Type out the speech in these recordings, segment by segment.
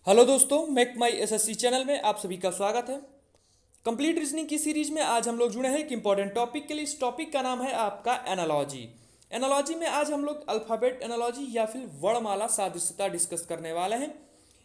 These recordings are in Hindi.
हेलो दोस्तों, मेक माई एसएससी चैनल में आप सभी का स्वागत है। कंप्लीट रीजनिंग की सीरीज में आज हम लोग जुड़े हैं एक इंपॉर्टेंट टॉपिक के लिए। इस टॉपिक का नाम है आपका एनालॉजी। एनालॉजी में आज हम लोग अल्फ़ाबेट एनालॉजी या फिर वर्णमाला सादृश्यता डिस्कस करने वाले हैं।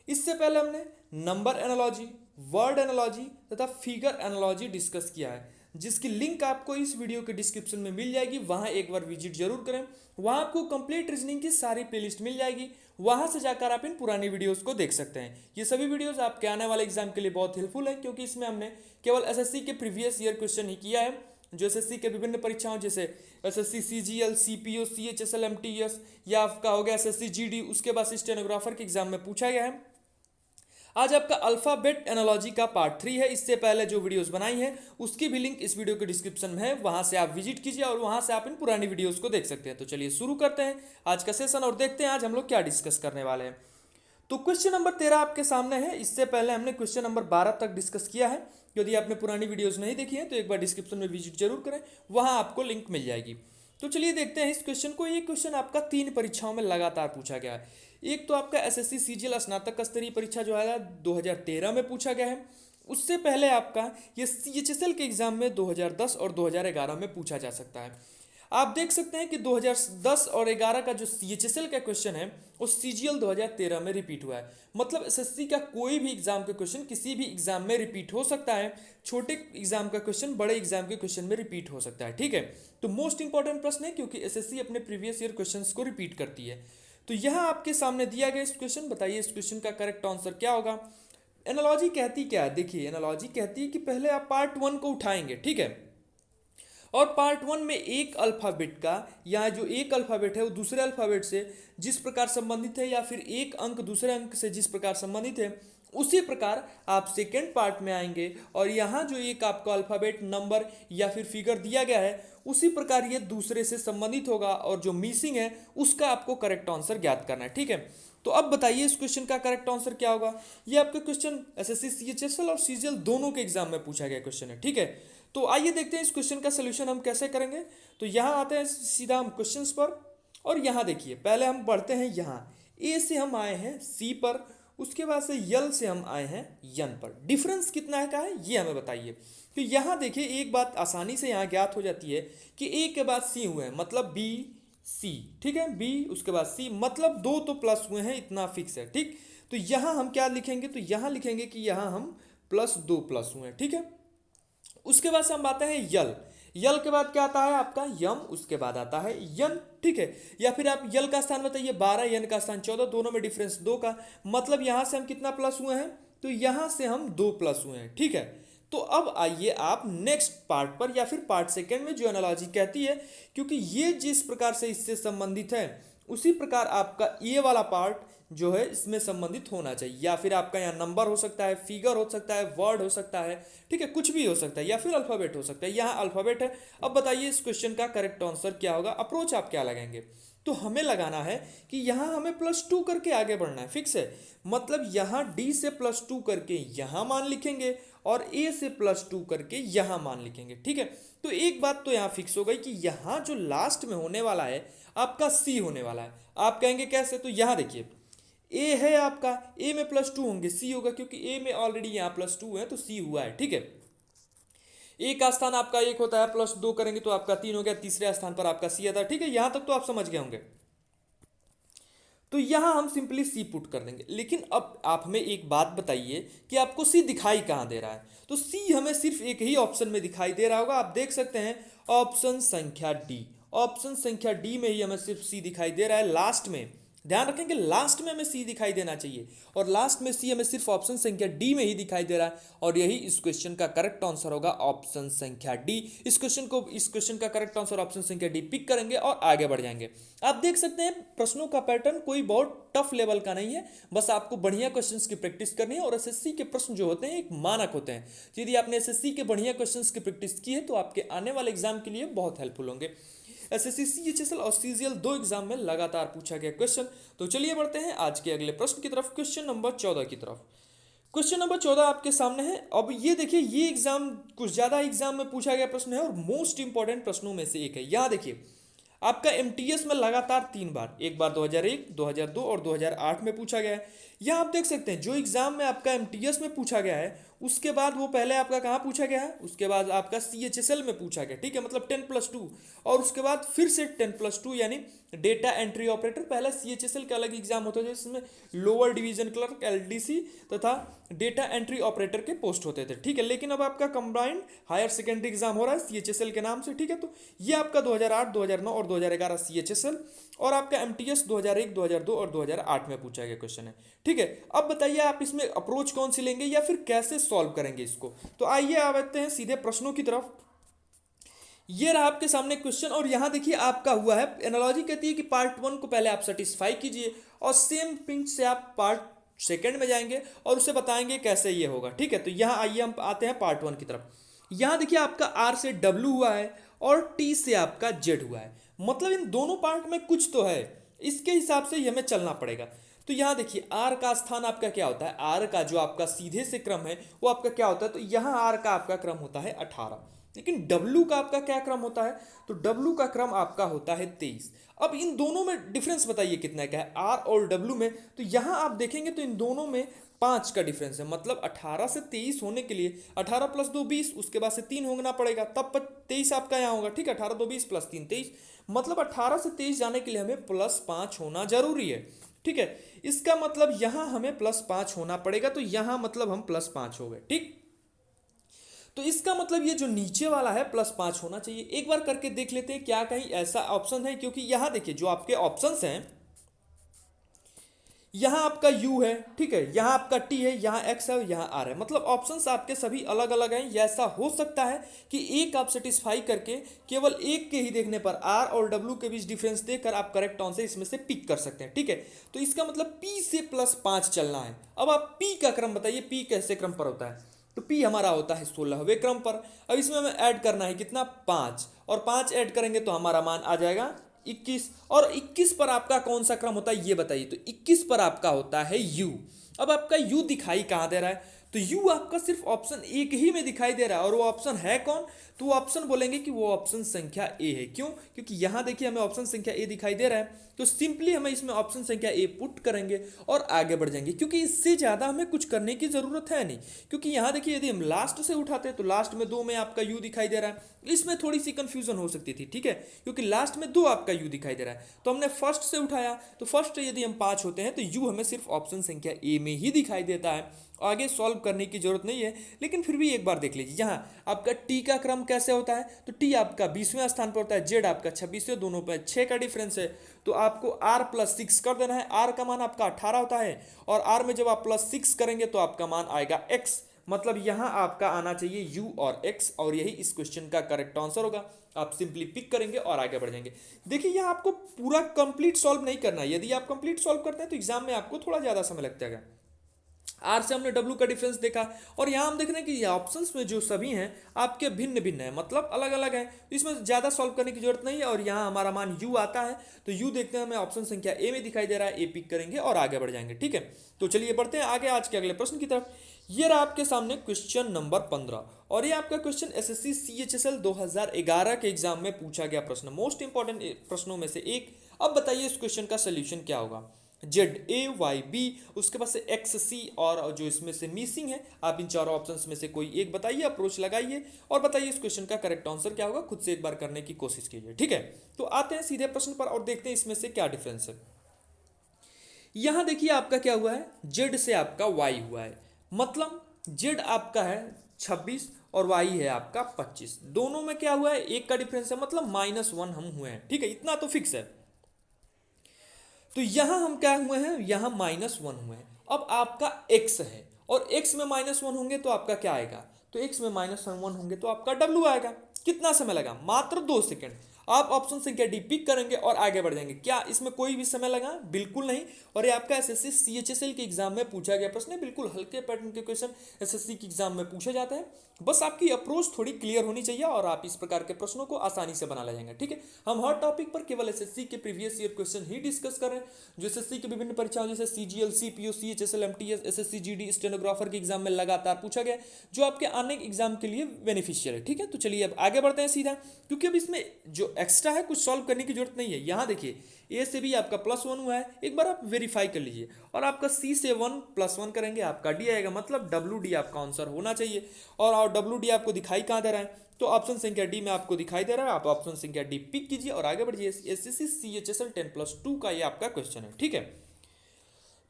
इससे पहले हमने नंबर एनालॉजी, वर्ड एनालॉजी तथा फिगर एनालॉजी डिस्कस किया है, जिसकी लिंक आपको इस वीडियो के डिस्क्रिप्शन में मिल जाएगी। वहां एक बार विजिट जरूर करें। वहां आपको कंप्लीट रीजनिंग की सारी प्लेलिस्ट मिल जाएगी। वहां से जाकर आप इन पुरानी वीडियोस को देख सकते हैं। ये सभी वीडियोस आपके आने वाले एग्जाम के लिए बहुत हेल्पफुल है, क्योंकि इसमें हमने केवल एसएससी के प्रीवियस ईयर क्वेश्चन ही किया है, जो एसएससी के विभिन्न परीक्षाओं जैसे SSC CGL, CPO, CHSL, MTS या आपका हो गया एसएससी जीडी, उसके बाद स्टेनोग्राफर के एग्जाम में पूछा गया है। आज आपका अल्फाबेट एनालॉजी का पार्ट 3 है। इससे पहले जो वीडियोस बनाई है उसकी भी लिंक इस वीडियो के डिस्क्रिप्शन में है, वहां से आप विजिट कीजिए और वहां से आप इन पुरानी वीडियोस को देख सकते हैं। तो चलिए शुरू करते हैं आज का सेशन और देखते हैं आज हम लोग क्या डिस्कस करने वाले हैं। तो क्वेश्चन नंबर 13 आपके सामने है। इससे पहले हमने क्वेश्चन नंबर 12 तक डिस्कस किया है। यदि आपने पुरानी वीडियोस नहीं देखी है तो एक बार डिस्क्रिप्शन में विजिट जरूर करें, वहां आपको लिंक मिल जाएगी। तो चलिए देखते हैं इस क्वेश्चन को। ये क्वेश्चन आपका 3 परीक्षाओं में लगातार पूछा गया है। एक तो आपका एसएससी सीजीएल स्नातक स्तरीय परीक्षा जो है 2013 में पूछा गया है। उससे पहले आपका ये सीएचएसएल के एग्जाम में 2010 और 2011 में पूछा जा सकता है। आप देख सकते हैं कि 2010 और 11 का जो सीएचएसएल का क्वेश्चन है वो सीजीएल 2013 में रिपीट हुआ है। मतलब एसएससी का कोई भी एग्जाम का क्वेश्चन किसी भी एग्जाम में रिपीट हो सकता है। छोटे एग्जाम का क्वेश्चन बड़े एग्जाम के क्वेश्चन में रिपीट हो सकता है। ठीक है, तो मोस्ट इंपॉर्टेंट प्रश्न है, क्योंकि एसएससी अपने प्रीवियस ईयर क्वेश्चन को रिपीट करती है। तो यहाँ आपके सामने दिया गया इस क्वेश्चन, बताइए इस क्वेश्चन का करेक्ट आंसर क्या होगा। एनालॉजी कहती क्या है, देखिए एनालॉजी कहती है कि पहले आप पार्ट 1 को उठाएंगे, ठीक है, और पार्ट 1 में एक अल्फ़ाबेट का या जो एक अल्फ़ाबेट है वो दूसरे अल्फ़ाबेट से जिस प्रकार संबंधित है, या फिर एक अंक दूसरे अंक से जिस प्रकार संबंधित है, उसी प्रकार आप सेकेंड पार्ट में आएंगे और यहाँ जो एक आपको अल्फ़ाबेट, नंबर या फिर फिगर दिया गया है उसी प्रकार ये दूसरे से संबंधित होगा और जो मिसिंग है उसका आपको करेक्ट आंसर ज्ञात करना है। ठीक है, तो अब बताइए इस क्वेश्चन का करेक्ट आंसर क्या होगा। ये आपका क्वेश्चन एसएससी सीएचएसएल और सीजीएल दोनों के एग्जाम में पूछा गया क्वेश्चन है। ठीक है, तो आइए देखते हैं इस क्वेश्चन का सोल्यूशन हम कैसे करेंगे। तो यहाँ आते हैं सीधा हम क्वेश्चंस पर, और यहाँ देखिए पहले हम बढ़ते हैं। यहाँ ए से हम आए हैं सी पर, उसके बाद से यल से हम आए हैं यन पर। डिफरेंस कितना है का है ये हमें बताइए। तो यहाँ देखिए एक बात आसानी से यहाँ ज्ञात हो जाती है कि ए के बाद सी हुए हैं, मतलब बी सी। ठीक है, बी उसके बाद सी, मतलब दो तो प्लस हुए हैं, इतना फिक्स है। ठीक, तो यहाँ हम क्या लिखेंगे, तो यहाँ लिखेंगे कि यहाँ हम प्लस 2 प्लस हुए हैं। ठीक है, उसके बाद से हम आते हैं यल। यल के बाद क्या आता है आपका यम, उसके बाद आता है यन। ठीक है, या फिर आप यल का स्थान बताइए 12, यन का स्थान 14, दोनों में डिफरेंस 2 का, मतलब यहां से हम कितना प्लस हुए हैं, तो यहां से हम 2 प्लस हुए हैं। ठीक है, तो अब आइए आप नेक्स्ट पार्ट पर या फिर पार्ट सेकेंड में जो एनालॉजी कहती है, क्योंकि ये जिस प्रकार से इससे संबंधित है उसी प्रकार आपका ये वाला पार्ट जो है इसमें संबंधित होना चाहिए। या फिर आपका यहाँ नंबर हो सकता है, फिगर हो सकता है, वर्ड हो सकता है, ठीक है, कुछ भी हो सकता है, या फिर अल्फाबेट हो सकता है। यहाँ अल्फाबेट है। अब बताइए इस क्वेश्चन का करेक्ट आंसर क्या होगा। अप्रोच आप क्या लगाएंगे, तो हमें लगाना है कि यहाँ हमें +2 करके आगे बढ़ना है। फिक्स है, मतलब यहाँ डी से +2 करके यहाँ मान लिखेंगे और ए से +2 करके यहाँ मान लिखेंगे। ठीक है, तो एक बात तो यहाँ फिक्स हो गई कि यहाँ जो लास्ट में होने वाला है आपका सी होने वाला है। आप कहेंगे कैसे, तो यहाँ देखिए ए है आपका, ए में +2 होंगे, सी होगा, क्योंकि ए में ऑलरेडी यहाँ +2 है तो सी हुआ है। ठीक है, ए का स्थान आपका 1 होता है, +2 करेंगे तो आपका 3 हो गया, तीसरे स्थान पर आपका सी आता है। ठीक है, यहां तक तो आप समझ गए होंगे। तो यहां हम सिंपली सी पुट कर देंगे। लेकिन अब आप हमें एक बात बताइए कि आपको सी दिखाई कहां दे रहा है। तो सी हमें सिर्फ एक ही ऑप्शन में दिखाई दे रहा होगा, आप देख सकते हैं ऑप्शन संख्या डी। ऑप्शन संख्या डी में ही हमें सिर्फ सी दिखाई दे रहा है, लास्ट में। ध्यान रखेंगे लास्ट में हमें सी दिखाई देना चाहिए, और लास्ट में सी हमें सिर्फ ऑप्शन संख्या डी में ही दिखाई दे रहा है, और यही इस क्वेश्चन का करेक्ट आंसर होगा ऑप्शन संख्या डी। इस क्वेश्चन का करेक्ट आंसर ऑप्शन संख्या डी पिक करेंगे और आगे बढ़ जाएंगे। आप देख सकते हैं प्रश्नों का पैटर्न कोई बहुत टफ लेवल का नहीं है, बस आपको बढ़िया क्वेश्चंस की प्रैक्टिस करनी है। और एसएससी के प्रश्न जो होते हैं एक मानक होते हैं, यदि आपने एसएससी के बढ़िया क्वेश्चंस की प्रैक्टिस की है तो आपके आने वाले एग्जाम के लिए बहुत हेल्पफुल होंगे। एसएससी सीएचएसएल और सीजीएल दो एग्जाम में लगातार पूछा गया क्वेश्चन। तो चलिए बढ़ते हैं आज के अगले प्रश्न की तरफ, क्वेश्चन नंबर 14 की तरफ। क्वेश्चन नंबर 14 आपके सामने है। अब ये देखिए ये एग्जाम कुछ ज्यादा एग्जाम में पूछा गया प्रश्न है और मोस्ट इंपॉर्टेंट प्रश्नों में से एक है। यहाँ देखिए आपका एमटीएस में लगातार 3 बार, एक बार 2001, 2002 और 2008 में पूछा गया है। यहाँ आप देख सकते हैं जो एग्जाम में आपका एमटीएस में पूछा गया है उसके बाद वो पहले आपका कहाँ पूछा गया है, उसके बाद आपका सीएचएसएल में पूछा गया, ठीक है, मतलब 10+2, और उसके बाद फिर से 10+2 यानी डेटा एंट्री ऑपरेटर। पहला सीएचएसएल का अलग एग्जाम होता है जिसमें लोअर डिवीजन क्लर्क एलडीसी तथा डेटा एंट्री ऑपरेटर के पोस्ट होते थे, ठीक है। लेकिन अब आपका कंबाइंड हायर सेकेंडरी एग्जाम हो रहा है सीएचएसएल के नाम से, ठीक है। तो ये आपका 2008, 2009 और 2011 सीएचएसएल और आपका एमटीएस 2001, 2002 और 2008 में पूछा गया क्वेश्चन है, ठीक है। अब बताइए आप इसमें अप्रोच कौन सी लेंगे या फिर कैसे सॉल्व करेंगे इसको। तो आइए आते हैं सीधे प्रश्नों की तरफ। ये रहा आपके सामने क्वेश्चन और यहाँ देखिए आपका हुआ है, एनालॉजी कहती है कि पार्ट 1 को पहले आप सेटिस्फाई कीजिए और सेम पिंच से आप पार्ट सेकंड में जाएंगे और उसे बताएंगे कैसे ये होगा, ठीक है। तो यहाँ आइए हम आते हैं पार्ट 1 की तरफ। यहाँ देखिए आपका आर से डब्ल्यू हुआ है और टी से आपका जेड हुआ है, मतलब इन दोनों पार्ट में कुछ तो है, इसके हिसाब से हमें चलना पड़ेगा। तो यहाँ देखिए आर का स्थान आपका क्या होता है, आर का जो आपका सीधे से क्रम है वो आपका क्या होता है, तो यहाँ आर का आपका क्रम होता है 18, लेकिन W का आपका क्या क्रम होता है, तो W का क्रम आपका होता है 23। अब इन दोनों में डिफरेंस बताइए कितना क्या है R और W में, तो यहाँ आप देखेंगे तो इन दोनों में 5 का डिफरेंस है, मतलब 18 से 23 होने के लिए 18 + 2 20, उसके बाद से 3 होना पड़ेगा तब 23 आपका यहाँ होगा, ठीक है। 18 2 20 + 3 23, मतलब 18 से 23 जाने के लिए हमें +5 होना जरूरी है, ठीक है। इसका मतलब यहाँ हमें +5 होना पड़ेगा, तो यहाँ मतलब हम +5 हो गए, ठीक। तो इसका मतलब ये जो नीचे वाला है +5 होना चाहिए। एक बार करके देख लेते हैं क्या कहीं ऐसा ऑप्शन है, क्योंकि यहां देखिए जो आपके ऑप्शंस हैं, यहां आपका U है, ठीक है, यहां आपका T है, यहां X है, यहां R है, मतलब ऑप्शंस आपके सभी अलग अलग हैं। ऐसा हो सकता है कि एक आप सेटिस्फाई करके केवल एक के ही देखने पर R और W के बीच डिफरेंस देकर आप करेक्ट आंसर इसमें से पिक कर सकते हैं, ठीक है। तो इसका मतलब P से +5 चलना है। अब आप P का क्रम बताइए, P कैसे क्रम पर होता है, तो P हमारा होता है 16वें क्रम पर। अब इसमें हमें ऐड करना है कितना, 5, और 5 ऐड करेंगे तो हमारा मान आ जाएगा 21, और 21 पर आपका कौन सा क्रम होता है ये बताइए, तो 21 पर आपका होता है U। अब आपका U दिखाई कहाँ दे रहा है, तो U आपका सिर्फ ऑप्शन एक ही में दिखाई दे रहा है, और वो ऑप्शन है कौन, तो वो ऑप्शन बोलेंगे कि वो ऑप्शन संख्या A है। क्यों, क्योंकि यहाँ देखिए हमें ऑप्शन संख्या A दिखाई दे रहा है, तो सिंपली हमें इसमें ऑप्शन संख्या A पुट करेंगे और आगे बढ़ जाएंगे, क्योंकि इससे ज़्यादा हमें कुछ करने की ज़रूरत है नहीं। क्योंकि यहाँ देखिए यदि हम लास्ट से उठाते हैं तो लास्ट में 2 में आपका U दिखाई दे रहा है, इसमें थोड़ी सी कंफ्यूजन हो सकती थी, ठीक है, क्योंकि लास्ट में 2 आपका U दिखाई दे रहा है। तो हमने फर्स्ट से उठाया, तो फर्स्ट यदि हम 5 होते हैं तो U हमें सिर्फ ऑप्शन संख्या A में ही दिखाई देता है, आगे सॉल्व करने की जरूरत नहीं है। लेकिन फिर भी एक बार देख लीजिए, यहाँ आपका टी का क्रम कैसे होता है, तो टी आपका 20वें स्थान पर होता है, जेड आपका 26वें, दोनों पर 6 का डिफरेंस है, तो आपको आर +6 कर देना है। आर का मान आपका 18 होता है, और आर में जब आप +6 करेंगे तो आपका मान आएगा x, मतलब यहाँ आपका आना चाहिए u और x, और यही इस क्वेश्चन का करेक्ट आंसर होगा। आप सिंपली पिक करेंगे और आगे बढ़ जाएंगे। देखिए यहाँ आपको पूरा कंप्लीट सॉल्व नहीं करना है, यदि आप कंप्लीट सॉल्व करते हैं तो एग्जाम में आपको थोड़ा ज़्यादा समय लग जाएगा। आर से हमने डब्ल्यू का डिफरेंस देखा, और यहाँ हम देख रहे हैं कि ये ऑप्शंस में जो सभी हैं आपके भिन्न भिन्न है, मतलब अलग अलग है, इसमें ज़्यादा सॉल्व करने की जरूरत नहीं है। और यहाँ हमारा मान यू आता है, तो यू देखते हैं हमें ऑप्शन संख्या ए में दिखाई दे रहा है, ए पिक करेंगे और आगे बढ़ जाएंगे, ठीक है। तो चलिए बढ़ते हैं आगे आज के अगले प्रश्न की तरफ। ये रहा आपके सामने क्वेश्चन नंबर 15, और ये आपका क्वेश्चन एसएससी सीएचएसएल 2011 के एग्जाम में पूछा गया प्रश्न, मोस्ट इंपॉर्टेंट प्रश्नों में से एक। अब बताइए इस क्वेश्चन का सोल्यूशन क्या होगा। ZA, YB, उसके पास से XC, और जो इसमें से मिसिंग है, आप इन चारों ऑप्शंस में से कोई एक बताइए, अप्रोच लगाइए और बताइए इस क्वेश्चन का करेक्ट आंसर क्या होगा। खुद से एक बार करने की कोशिश कीजिए, ठीक है। तो आते हैं सीधे प्रश्न पर और देखते हैं इसमें से क्या डिफरेंस है। यहां देखिए आपका क्या हुआ है, Z से आपका Y हुआ है, मतलब Z आपका है 26 और Y है आपका 25, दोनों में क्या हुआ है, एक का डिफरेंस है, मतलब -1 हम हुए हैं, ठीक है, इतना तो फिक्स है। तो यहां हम क्या हुए हैं, यहां -1 हुए हैं। अब आपका x है, और x में -1 होंगे तो आपका क्या आएगा, तो x में -1 होंगे तो आपका w आएगा। कितना समय लगा, मात्र 2 सेकंड। आप ऑप्शन संख्या डी पिक करेंगे और आगे बढ़ जाएंगे। क्या इसमें कोई भी समय लगा, बिल्कुल नहीं। और ये आपका एसएससी सीएचएसएल के एग्जाम में पूछा गया प्रश्न है, बिल्कुल हल्के पैटर्न के क्वेश्चन एसएससी के एग्जाम में पूछे जाते हैं। बस आपकी अप्रोच थोड़ी क्लियर होनी चाहिए और आप इस प्रकार के प्रश्नों को आसानी से बना ले जाएंगे, ठीक है। हम हर टॉपिक पर केवल एसएससी के प्रीवियस ईयर क्वेश्चन ही डिस्कस कर रहे हैं, जो एसएससी के विभिन्न परीक्षाओं जैसे CGL, CPO, CHSL, MTS, SSC GD, stenographer के एग्जाम में लगातार पूछा गया, जो आपके आने के एग्जाम के लिए बेनिफिशियल है, ठीक है। तो चलिए अब आगे बढ़ते हैं सीधा, क्योंकि अब इसमें जो जो एक्स्ट्रा है कुछ सॉल्व करने की जरूरत नहीं है। यहाँ देखिए ए से भी आपका +1 हुआ है, एक बार आप वेरीफाई कर लीजिए। और आपका सी से 1 +1 करेंगे आपका डी आएगा, मतलब WD आपका आंसर होना चाहिए। और WD आपको दिखाई कहाँ दे रहा है, तो ऑप्शन संख्या डी में आपको दिखाई दे रहा है, आप ऑप्शन संख्या डी पिक कीजिए और आगे बढ़िए। SSC CHSL 10+2 का ये आपका क्वेश्चन है, ठीक है।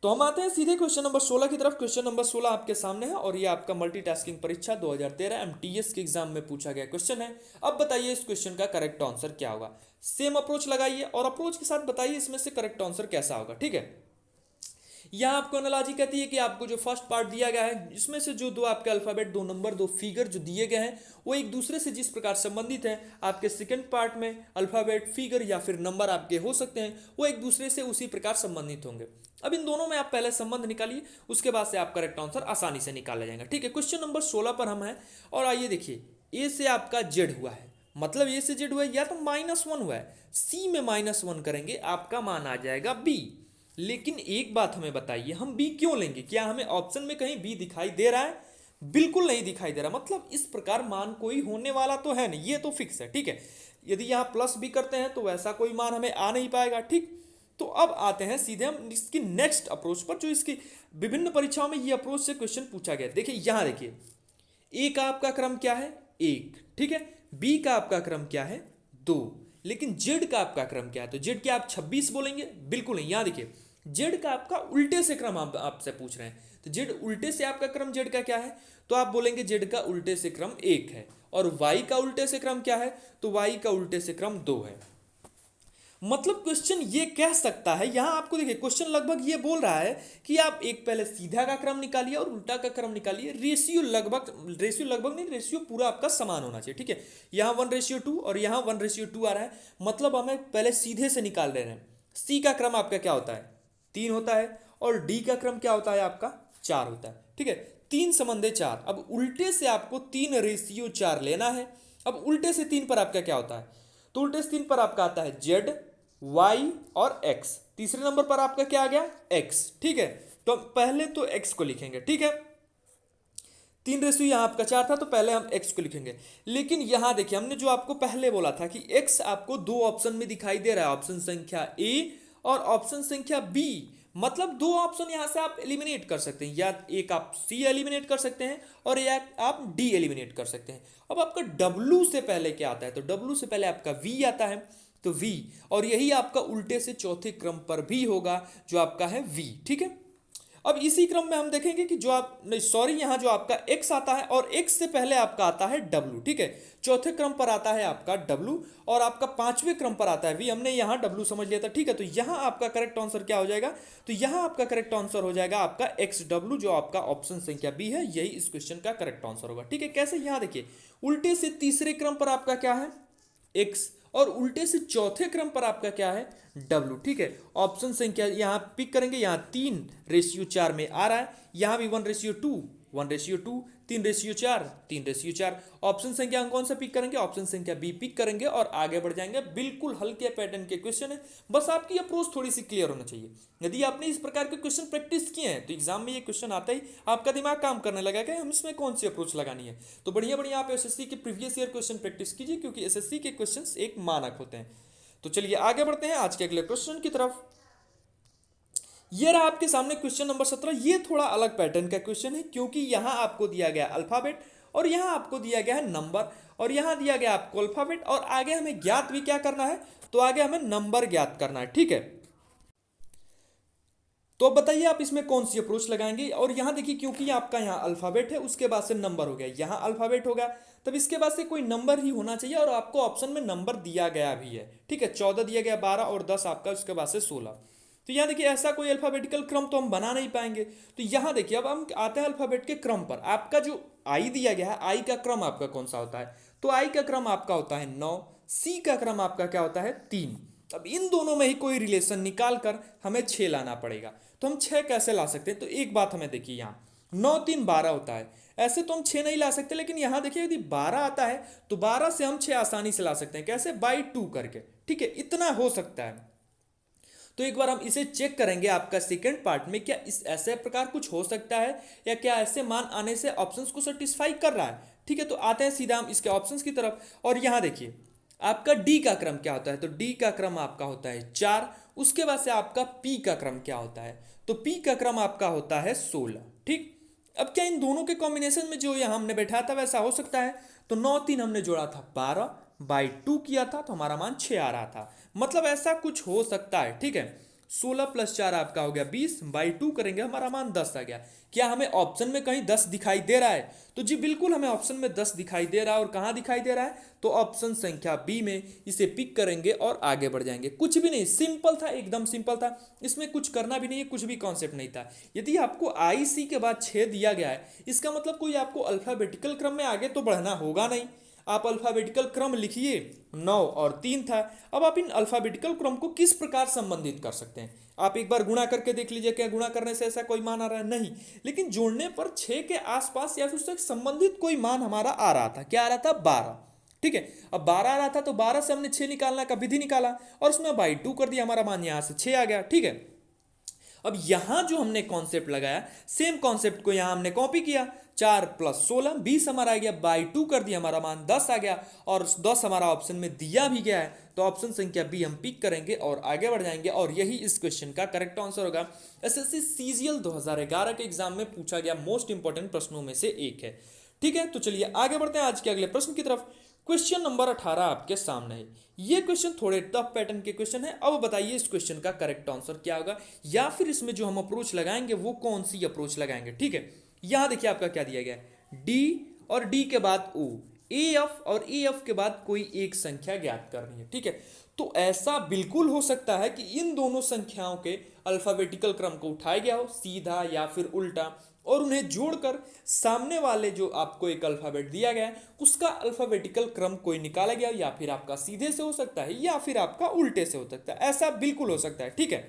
तो हम आते हैं सीधे क्वेश्चन नंबर 16 की तरफ। क्वेश्चन नंबर 16 आपके सामने है और ये आपका मल्टीटास्किंग परीक्षा 2013 MTS के एग्जाम में पूछा गया क्वेश्चन है। अब बताइए इस क्वेश्चन का करेक्ट आंसर क्या होगा। सेम अप्रोच लगाइए और अप्रोच के साथ बताइए इसमें से करेक्ट आंसर कैसा होगा, ठीक है। यहाँ आपको एनालॉजी कहती है कि आपको जो फर्स्ट पार्ट दिया गया है इसमें से जो दो आपके अल्फाबेट, दो नंबर, दो फिगर जो दिए गए हैं वो एक दूसरे से जिस प्रकार संबंधित है, आपके सेकंड पार्ट में अल्फाबेट, फिगर या फिर नंबर आपके हो सकते हैं वो एक दूसरे से उसी प्रकार संबंधित होंगे। अब इन दोनों में आप पहले संबंध निकालिए, उसके बाद से आप करेक्ट आंसर आसानी से निकाला जाएगा, ठीक है। क्वेश्चन नंबर 16 पर हम हैं और आइए देखिए ए से आपका जेड हुआ है, मतलब ए से जेड हुआ है या तो -1 हुआ है, सी में -1 करेंगे आपका मान आ जाएगा बी। लेकिन एक बात हमें बताइए, हम बी क्यों लेंगे? क्या हमें ऑप्शन में कहीं बी दिखाई दे रहा है? बिल्कुल नहीं दिखाई दे रहा, मतलब इस प्रकार मान कोई होने वाला तो है नहीं, ये तो फिक्स है, ठीक है। यदि यहाँ प्लस भी करते हैं तो वैसा कोई मान हमें आ नहीं पाएगा, ठीक। तो अब आते हैं सीधे हम इसकी नेक्स्ट अप्रोच पर, जो इसकी विभिन्न परीक्षाओं में ये अप्रोच से क्वेश्चन पूछा गया। देखिए यहाँ देखिए, ए का आपका क्रम क्या है? 1, ठीक है। बी का आपका क्रम क्या है? 2। लेकिन जेड का आपका क्रम क्या है? तो जेड क्या आप 26 बोलेंगे? बिल्कुल नहीं। यहाँ देखिए जेड का आपका उल्टे से क्रम आपसे पूछ रहे हैं, तो जेड उल्टे से आपका क्रम जेड का क्या है? तो आप बोलेंगे जेड का उल्टे से क्रम 1 है। और वाई का उल्टे से क्रम क्या है? तो वाई का उल्टे से क्रम 2 है। मतलब क्वेश्चन ये कह सकता है, यहां आपको देखिए क्वेश्चन लगभग ये बोल रहा है कि आप एक पहले सीधा का क्रम निकालिए और उल्टा का क्रम निकालिए। रेशियो लगभग नहीं, रेशियो पूरा आपका समान होना चाहिए, ठीक है। यहाँ 1:2 और यहाँ 1:2 आ रहा है, मतलब हमें पहले सीधे से निकाल रहे हैं। सी का क्रम आपका क्या होता है? 3 होता है। और डी का क्रम क्या होता है आपका? 4 होता है, ठीक है। 3 संबंधे 4। अब उल्टे से आपको 3:4 लेना है। अब उल्टे से 3 पर आपका क्या होता है? तो उल्टे से 3 पर आपका आता है जेड, वाई और एक्स। तीसरे नंबर पर आपका क्या आ गया? एक्स, ठीक है। तो पहले तो एक्स को लिखेंगे, ठीक है। 3 यहाँ आपका 4 था तो पहले हम x को लिखेंगे। लेकिन यहाँ देखिए हमने जो आपको पहले बोला था कि x आपको दो ऑप्शन में दिखाई दे रहा है, ऑप्शन संख्या A और ऑप्शन संख्या B। मतलब दो ऑप्शन यहाँ से आप एलिमिनेट कर सकते हैं, या एक आप C एलिमिनेट कर सकते हैं और या आप D एलिमिनेट कर सकते हैं। अब आपका W से पहले क्या आता है? तो W से पहले आपका V आता है, तो V, और यही आपका उल्टे से चौथे क्रम पर भी होगा जो आपका है V, ठीक है। अब इसी क्रम में हम देखेंगे कि जो आप नहीं सॉरी यहाँ जो आपका x आता है और x से पहले आपका आता है w, ठीक है। चौथे क्रम पर आता है आपका w और आपका पांचवें क्रम पर आता है v। हमने यहाँ w समझ लिया था, ठीक है। तो यहाँ आपका करेक्ट आंसर क्या हो जाएगा? तो यहाँ आपका करेक्ट आंसर हो जाएगा आपका xw, जो आपका ऑप्शन संख्या बी है, यही इस क्वेश्चन का करेक्ट आंसर होगा, ठीक है। कैसे? यहाँ देखिए उल्टे से तीसरे क्रम पर आपका क्या है? x, और उल्टे से चौथे क्रम पर आपका क्या है? W, ठीक है। ऑप्शन संख्या यहाँ पिक करेंगे, यहाँ 3:4 में आ रहा है, यहाँ भी 1:2, 1:2, 3:4, 3:4। ऑप्शन संख्या हम कौन सा पिक करेंगे? ऑप्शन संख्या बी पिक करेंगे और आगे बढ़ जाएंगे। बिल्कुल हल्के पैटर्न के क्वेश्चन है, बस आपकी अप्रोच थोड़ी सी क्लियर होना चाहिए। यदि आपने इस प्रकार के क्वेश्चन प्रैक्टिस किए हैं तो एग्जाम में ये क्वेश्चन आता ही आपका दिमाग काम करने लगा कि हम इसमें कौन सी अप्रोच लगानी है। तो बढ़िया बढ़िया आप एसएससी के प्रीवियस ईयर क्वेश्चन प्रैक्टिस कीजिए, क्योंकि एसएससी के क्वेश्चन एक मानक होते हैं। तो चलिए आगे बढ़ते हैं आज के अगले क्वेश्चन की तरफ। ये रहा आपके सामने क्वेश्चन नंबर 17। ये थोड़ा अलग पैटर्न का क्वेश्चन है, क्योंकि यहाँ आपको दिया गया अल्फाबेट और यहाँ आपको दिया गया है नंबर, और यहाँ दिया गया आपको अल्फाबेट, और आगे हमें ज्ञात भी क्या करना है? तो आगे हमें नंबर ज्ञात करना है, ठीक है। तो अब बताइए आप इसमें कौन सी अप्रोच लगाएंगे? और यहाँ देखिए क्योंकि आपका यहाँ अल्फाबेट है, उसके बाद से नंबर हो गया, यहाँ अल्फाबेट होगा, तब इसके बाद से कोई नंबर ही होना चाहिए, और आपको ऑप्शन में नंबर दिया गया भी है, ठीक है। 14 दिया गया, 12 और 10 आपका, उसके बाद से 16। तो यहाँ देखिए ऐसा कोई अल्फाबेटिकल क्रम तो हम बना नहीं पाएंगे। तो यहाँ देखिए अब हम आते हैं अल्फाबेट के क्रम पर। आपका जो आई दिया गया है, आई का क्रम आपका कौन सा होता है? तो आई का क्रम आपका होता है 9, सी का क्रम आपका क्या होता है? 3। अब इन दोनों में ही कोई रिलेशन निकाल कर हमें 6 लाना पड़ेगा। तो हम 6 कैसे ला सकते हैं? तो एक बात हमें देखिए, यहाँ 9 3 12 होता है, ऐसे तो हम 6 नहीं ला सकते, लेकिन यहाँ देखिए यदि 12 आता है तो 12 से हम 6 आसानी से ला सकते हैं। कैसे? बाई 2 करके, ठीक है। इतना हो सकता है। तो एक बार हम इसे चेक करेंगे आपका सेकंड पार्ट में, क्या इस ऐसे प्रकार कुछ हो सकता है, या क्या ऐसे मान आने से ऑप्शंस को सेटिस्फाई कर रहा है, ठीक है। तो आते हैं सीधा हम इसके ऑप्शंस की तरफ। और यहाँ देखिए आपका डी का क्रम क्या होता है, तो डी का क्रम आपका होता है 4। उसके बाद से आपका पी का क्रम क्या होता है, तो पी का क्रम आपका होता है 16। ठीक, अब क्या इन दोनों के कॉम्बिनेशन में जो यहाँ हमने बैठाया था वैसा हो सकता है, तो 9 3 हमने जोड़ा था 12 बाई 2 किया था तो हमारा मान 6 आ रहा था, मतलब ऐसा कुछ हो सकता है। ठीक है, 16 + 4 आपका हो गया 20 बाई 2 करेंगे हमारा मान 10 आ गया। क्या हमें ऑप्शन में कहीं 10 दिखाई दे रहा है, तो जी बिल्कुल हमें ऑप्शन में 10 दिखाई दे रहा है। और कहाँ दिखाई दे रहा है, तो ऑप्शन संख्या बी में। इसे पिक करेंगे और आगे बढ़ जाएंगे। कुछ भी नहीं, सिंपल था, एकदम सिंपल था, इसमें कुछ करना भी नहीं है, कुछ भी कॉन्सेप्ट नहीं था। यदि आपको आई सी के बाद 6 दिया गया है, इसका मतलब कोई आपको अल्फाबेटिकल क्रम में आगे तो बढ़ना होगा नहीं। आप अल्फाबेटिकल क्रम लिखिए, 9 और 3 था। अब आप इन अल्फाबेटिकल क्रम को किस प्रकार संबंधित कर सकते हैं, आप एक बार गुणा करके देख लीजिए, क्या गुणा करने से ऐसा कोई मान आ रहा है, नहीं, लेकिन जोड़ने पर 6 के आसपास या फिर उससे संबंधित कोई मान हमारा आ रहा था। क्या आ रहा था, 12। ठीक है, अब 12 आ रहा था तो 12 से हमने 6 निकालना का विधि निकाला और उसमें बाई 2 कर दिया, हमारा मान यहां से 6 आ गया। ठीक है, अब यहां जो हमने कॉन्सेप्ट लगाया, सेम कॉन्सेप्ट को यहां हमने कॉपी किया। 4 + 16 20 हमारा आ गया, बाई 2 कर दिया, हमारा मान 10 आ गया। और 10 हमारा ऑप्शन में दिया भी गया है, तो ऑप्शन संख्या बी हम पिक करेंगे और आगे बढ़ जाएंगे। और यही इस क्वेश्चन का करेक्ट आंसर होगा। एसएससी सीजीएल 2011 के एग्जाम में पूछा गया मोस्ट इंपॉर्टेंट प्रश्नों में से एक है। ठीक है, तो चलिए आगे बढ़ते हैं आज के अगले प्रश्न की तरफ। क्वेश्चन नंबर 18 आपके सामने है। ये क्वेश्चन थोड़े टफ पैटर्न के क्वेश्चन है। अब बताइए इस क्वेश्चन का करेक्ट आंसर क्या होगा, या फिर इसमें जो हम अप्रोच लगाएंगे वो कौन सी अप्रोच लगाएंगे। ठीक है, यहां देखिए आपका क्या दिया गया है, डी और डी के बाद ओ, ए एफ और ए एफ के बाद कोई एक संख्या ज्ञात करनी है। ठीक है, तो ऐसा बिल्कुल हो सकता है कि इन दोनों संख्याओं के अल्फाबेटिकल क्रम को उठाया गया हो, सीधा या फिर उल्टा, और उन्हें जोड़कर सामने वाले जो आपको एक अल्फाबेट दिया गया है उसका अल्फाबेटिकल क्रम कोई निकाला गया, या फिर आपका सीधे से हो सकता है या फिर आपका उल्टे से हो सकता है, ऐसा बिल्कुल हो सकता है। ठीक है,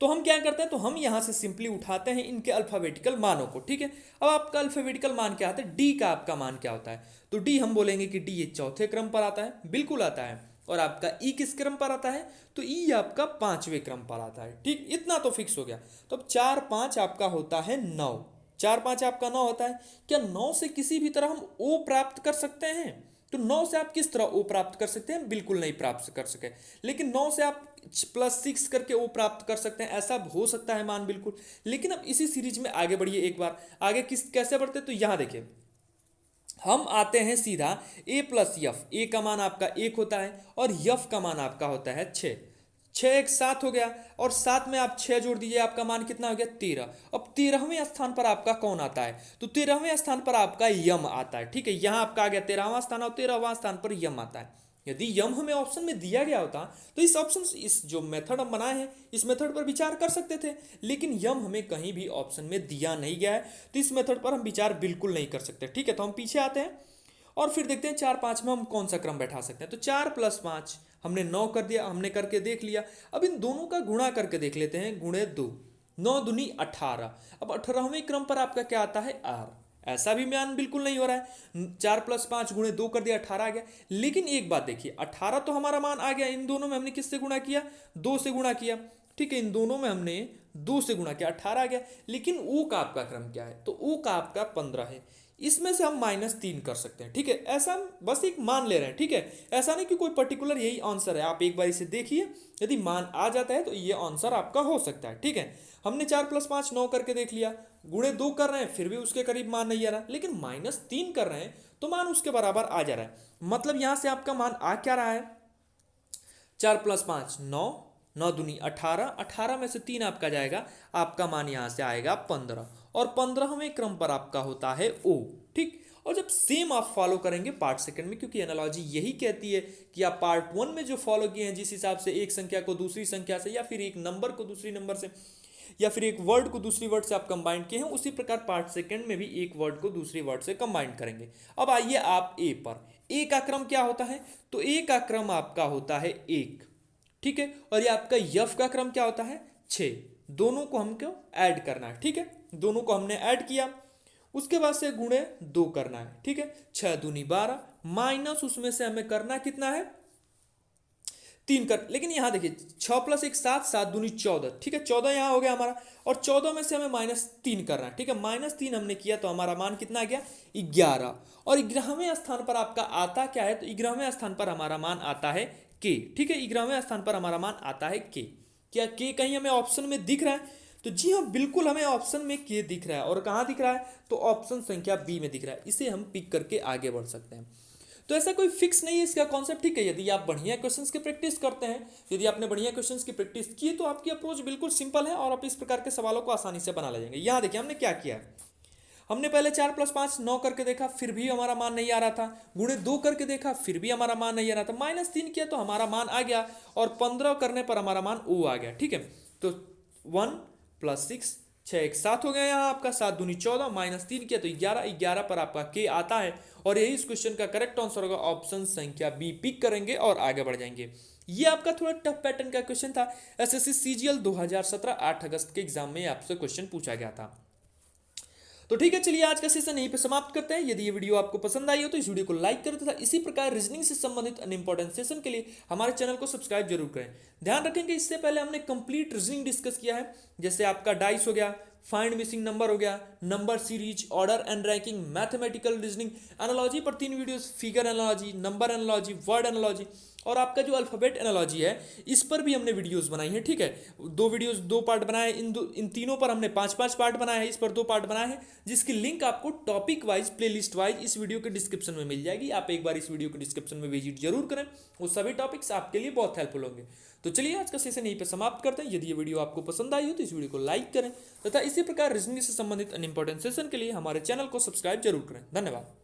तो हम क्या करते हैं, तो हम यहां से सिंपली उठाते हैं इनके अल्फाबेटिकल मानों को। ठीक है, अब आपका अल्फाबेटिकल मान क्या आता है, डी का आपका मान क्या होता है, तो डी हम बोलेंगे कि डी ये चौथे क्रम पर आता है, बिल्कुल आता है। और आपका ई किस क्रम पर आता है, तो ई आपका 5वें क्रम पर आता है। ठीक, इतना तो फिक्स हो गया। तो अब 4 5 आपका होता है 9, 4 5 आपका 9 होता है। क्या 9 से किसी भी तरह हम ओ प्राप्त कर सकते हैं, तो 9 से आप किस तरह ओ प्राप्त कर सकते हैं, बिल्कुल नहीं प्राप्त कर सके। लेकिन 9 से आप +6 करके ओ प्राप्त कर सकते हैं, ऐसा हो सकता है मान, बिल्कुल। लेकिन अब इसी सीरीज में आगे बढ़िए एक बार, आगे किस कैसे बढ़ते, तो यहां देखिए हम आते हैं सीधा a + यफ। ए का मान आपका 1 होता है और यफ का मान आपका होता है 6। 6 एक 7 हो गया, और 7 में आप 6 जोड़ दीजिए, आपका मान कितना हो गया, 13। अब 13वें स्थान पर आपका कौन आता है, तो 13वें स्थान पर आपका यम आता है। ठीक है, यहां आपका आ गया 13वां स्थान, और 13वां स्थान पर यम आता है। यदि यम हमें ऑप्शन में दिया गया होता तो इस ऑप्शन, इस जो मेथड हम बनाए हैं इस मेथड पर विचार कर सकते थे, लेकिन यम हमें कहीं भी ऑप्शन में दिया नहीं गया है, तो इस मेथड पर हम विचार बिल्कुल नहीं कर सकते। ठीक है, तो हम पीछे आते हैं और फिर देखते हैं 4 5 में हम कौन सा क्रम बैठा सकते हैं। तो 4 + 5 हमने 9 कर दिया, हमने करके देख लिया। अब इन दोनों का गुणा करके देख लेते हैं, गुणे 2, 9 दूनी 18। अब 18वें क्रम पर आपका क्या आता है, आर। ऐसा भी मान बिल्कुल नहीं हो रहा है, 4 + 5 गुणे 2 कर दिया, 18 आ गया। लेकिन एक बात देखिए, 18 तो हमारा मान आ गया, इन दोनों में हमने किससे गुणा किया, 2 से गुणा किया। ठीक है, इन दोनों में हमने 2 से गुणा किया, 18 आ गया। लेकिन ओ का आपका क्रम क्या है, तो ओ का आपका 15 है। इसमें से हम -3 कर सकते हैं। ठीक है, ऐसा हम बस एक मान ले रहे हैं। ठीक है, ऐसा नहीं कि कोई पर्टिकुलर यही आंसर है, आप एक बार इसे देखिए, यदि मान आ जाता है तो ये आंसर आपका हो सकता है। ठीक है, हमने 4 + 5 9 करके देख लिया, गुणे 2 कर रहे हैं फिर भी उसके करीब मान नहीं आ रहा, लेकिन -3 कर रहे हैं तो मान उसके बराबर आ जा रहा है। मतलब यहां से आपका मान आ क्या रहा है, 4 + 5 9, 9 दूनी 18, 18 में से 3 आपका जाएगा, आपका मान यहां से आएगा 15, और 15वें क्रम पर आपका होता है ओ। ठीक, और जब सेम आप फॉलो करेंगे पार्ट सेकंड में, क्योंकि एनालॉजी यही कहती है कि आप पार्ट 1 में जो फॉलो किए हैं, जिस हिसाब से एक संख्या को दूसरी संख्या से, या फिर एक नंबर को दूसरी नंबर से, या फिर एक वर्ड को दूसरी वर्ड से आप कंबाइन किए हैं, उसी प्रकार पार्ट सेकंड में भी एक वर्ड को दूसरी वर्ड से कंबाइन करेंगे। अब आइए आप ए पर, ए का क्रम क्या होता है, तो ए का क्रम आपका होता है 1। ठीक है, और ये आपका यफ का क्रम क्या होता है, 6। दोनों को हमको ऐड करना है। ठीक है, दोनों को हमने ऐड किया, उसके बाद से गुणे 2 करना है। ठीक है, 6 दूनी 12, माइनस उसमें से हमें करना कितना है, 3 कर, लेकिन यहाँ देखिए 6 + 1 7, 7 दूनी 14, ठीक है 14 यहाँ हो गया हमारा, और 14 में से हमें -3 करना है, ठीक है -3 हमने किया तो हमारा मान कितना आ गया 11। और 11वें स्थान पर आपका आता क्या है, तो 11वें स्थान पर हमारा मान आता है के, ठीक है 11वें स्थान पर हमारा मान आता है के। क्या के कहीं हमें ऑप्शन में दिख रहा है, तो जी हाँ बिल्कुल हमें ऑप्शन में के दिख रहा है, और कहाँ दिख रहा है, तो ऑप्शन संख्या बी में दिख रहा है, इसे हम पिक करके आगे बढ़ सकते हैं। तो ऐसा कोई फिक्स नहीं है इसका कॉन्सेप्ट, ठीक है यदि आप बढ़िया क्वेश्चंस की प्रैक्टिस करते हैं, यदि आपने बढ़िया क्वेश्चंस की प्रैक्टिस की तो आपकी अप्रोच बिल्कुल सिंपल है और आप इस प्रकार के सवालों को आसानी से बना लेंगे। यहाँ देखिए हमने क्या किया है, हमने पहले 4 + 5 9 करके देखा, फिर भी हमारा मान नहीं आ रहा था, गुणे 2 करके देखा, फिर भी हमारा मान नहीं आ रहा था, -3 किया तो हमारा मान आ गया, और 15 करने पर हमारा मान ओ आ गया, ठीक है। तो 1 + 6 6 1 7 हो गया, यहाँ आपका 7 दूनी 14, -3 किया तो 11, 11 पर आपका के आता है, और यही इस क्वेश्चन का करेक्ट आंसर होगा, ऑप्शन संख्या बी पिक करेंगे और आगे बढ़ जाएंगे। ये आपका थोड़ा टफ पैटर्न का क्वेश्चन था, एसएससी सीजीएल 2017 8 अगस्त के एग्जाम में आपसे क्वेश्चन पूछा गया था। तो ठीक है, चलिए आज का सेशन यहीं पे समाप्त करते हैं। यदि ये वीडियो आपको पसंद आई हो तो इस वीडियो को लाइक करें तथा इसी प्रकार रीजनिंग से संबंधित अन्य इंपॉर्टेंट सेशन के लिए हमारे चैनल को सब्सक्राइब जरूर करें। ध्यान रखेंगे इससे पहले हमने कंप्लीट रीजनिंग डिस्कस किया है, जैसे आपका डाइस हो गया, फाइंड मिसिंग नंबर हो गया, number series, order and ranking, mathematical reasoning, analogy पर 3 videos, figure analogy, number analogy, word analogy, और आपका जो अल्फाबेट एनालॉजी है इस पर भी हमने वीडियोस बनाई है, ठीक है 2 वीडियोस 2 पार्ट बनाए, इन तीनों पर हमने 5-5 पार्ट बनाए हैं, इस पर 2 पार्ट बनाए हैं, जिसकी लिंक आपको टॉपिक वाइज प्लेलिस्ट वाइज इस वीडियो के डिस्क्रिप्शन में मिल जाएगी। आप एक बार इस वीडियो के डिस्क्रिप्शन में विजिट जरूर करें, वो सभी टॉपिक्स आपके लिए बहुत हेल्पफुल होंगे। तो चलिए आज का सेशन यहीं पे समाप्त करते हैं। यदि ये वीडियो आपको पसंद आई हो तो इस वीडियो को लाइक करें तथा इसी प्रकार रीजनिंग से संबंधित अन्य इंपॉर्टेंट सेशन के लिए हमारे चैनल को सब्सक्राइब जरूर करें। धन्यवाद।